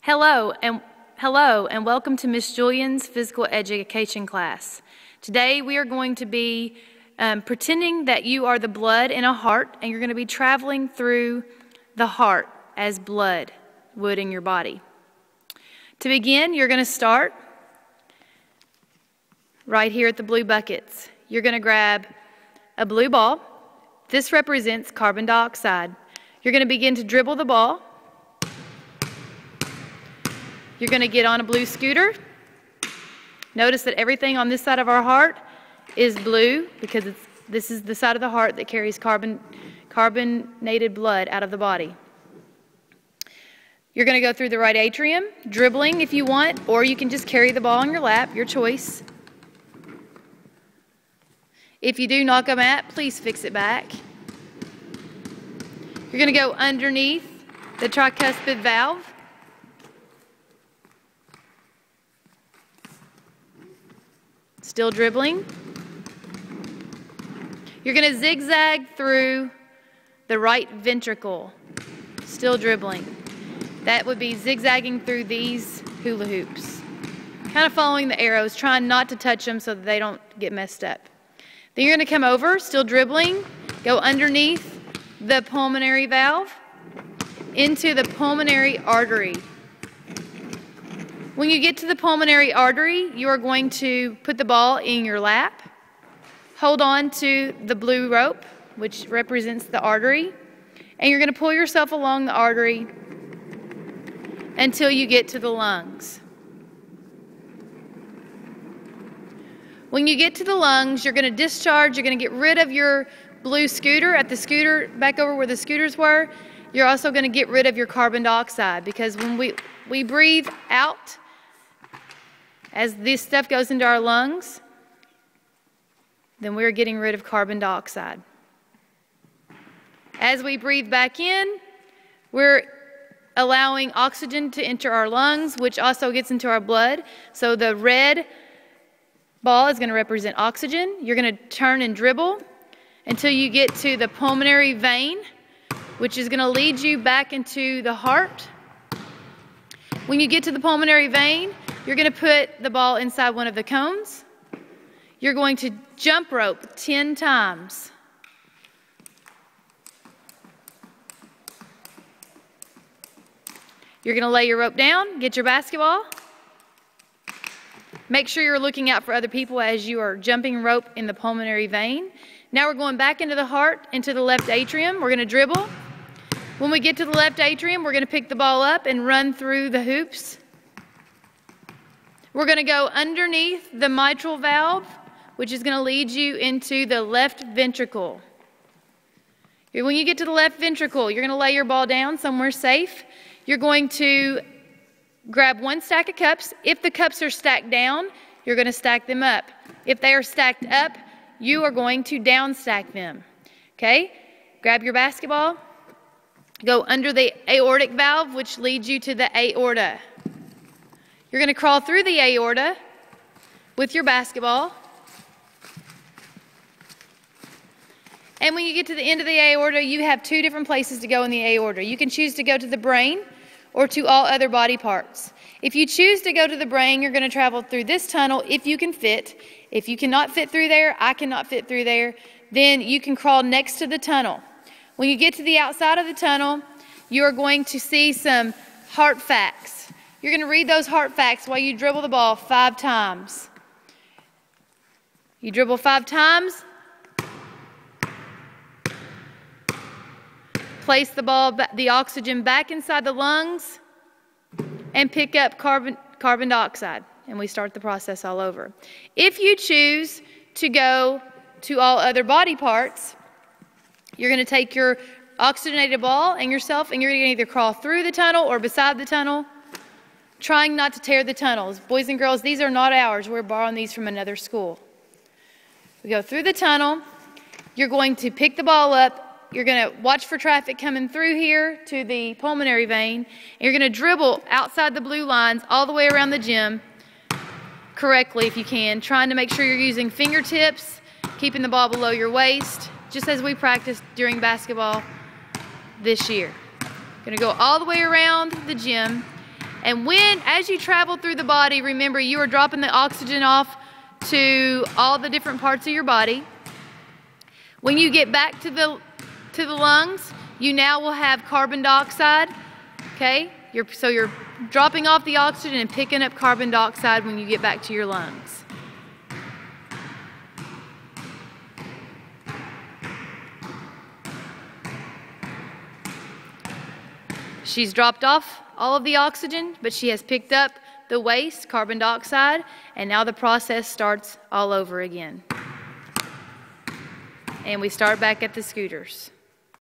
Hello and welcome to Miss Julian's physical education class. Today we are going to be pretending that you are the blood in a heart, and you're going to be traveling through the heart as blood would in your body. To begin, you're going to start right here at the blue buckets. You're going to grab a blue ball. This represents carbon dioxide. You're going to begin to dribble the ball. You're going to get on a blue scooter. Notice that everything on this side of our heart is blue because this is the side of the heart that carries carbonated blood out of the body. You're going to go through the right atrium, dribbling if you want, or you can just carry the ball on your lap, your choice. If you do knock them out, please fix it back. You're going to go underneath the tricuspid valve. Still dribbling. You're going to zigzag through the right ventricle. Still dribbling. That would be zigzagging through these hula hoops. Kind of following the arrows, trying not to touch them so that they don't get messed up. Then you're going to come over, still dribbling, go underneath the pulmonary valve into the pulmonary artery. When you get to the pulmonary artery, you are going to put the ball in your lap, hold on to the blue rope, which represents the artery, and you're going to pull yourself along the artery until you get to the lungs. When you get to the lungs, you're going to discharge, you're going to get rid of your blue scooter at the scooter, back over where the scooters were. You're also going to get rid of your carbon dioxide, because when we breathe out, as this stuff goes into our lungs, then we're getting rid of carbon dioxide. As we breathe back in, we're allowing oxygen to enter our lungs, which also gets into our blood. So the red ball is going to represent oxygen. You're going to turn and dribble until you get to the pulmonary vein, which is going to lead you back into the heart. When you get to the pulmonary vein, you're going to put the ball inside one of the cones. You're going to jump rope 10 times. You're going to lay your rope down, get your basketball. Make sure you're looking out for other people as you are jumping rope in the pulmonary vein. Now we're going back into the heart, into the left atrium. We're going to dribble. When we get to the left atrium, we're going to pick the ball up and run through the hoops. We're going to go underneath the mitral valve, which is going to lead you into the left ventricle. When you get to the left ventricle, you're going to lay your ball down somewhere safe. You're going to grab one stack of cups. If the cups are stacked down, you're going to stack them up. If they are stacked up, you are going to down stack them. Okay? Grab your basketball. Go under the aortic valve, which leads you to the aorta. You're going to crawl through the aorta with your basketball. And when you get to the end of the aorta, you have two different places to go in the aorta. You can choose to go to the brain or to all other body parts. If you choose to go to the brain, you're going to travel through this tunnel if you can fit. If you cannot fit through there, I cannot fit through there, then you can crawl next to the tunnel. When you get to the outside of the tunnel, you are going to see some heart facts. You're going to read those heart facts while you dribble the ball 5 times. You dribble 5 times. Place the ball, the oxygen back inside the lungs and pick up carbon dioxide. And we start the process all over. If you choose to go to all other body parts, you're going to take your oxygenated ball and yourself, and you're going to either crawl through the tunnel or beside the tunnel, trying not to tear the tunnels. Boys and girls, these are not ours. We're borrowing these from another school. We go through the tunnel. You're going to pick the ball up. You're going to watch for traffic coming through here to the pulmonary vein. And you're going to dribble outside the blue lines all the way around the gym correctly if you can, trying to make sure you're using fingertips, keeping the ball below your waist, just as we practiced during basketball this year. Going to go all the way around the gym. And as you travel through the body, remember you are dropping the oxygen off to all the different parts of your body. When you get back to the lungs, you now will have carbon dioxide, okay? So you're dropping off the oxygen and picking up carbon dioxide when you get back to your lungs. She's dropped off all of the oxygen, but she has picked up the waste, carbon dioxide, and now the process starts all over again. And we start back at the scooters.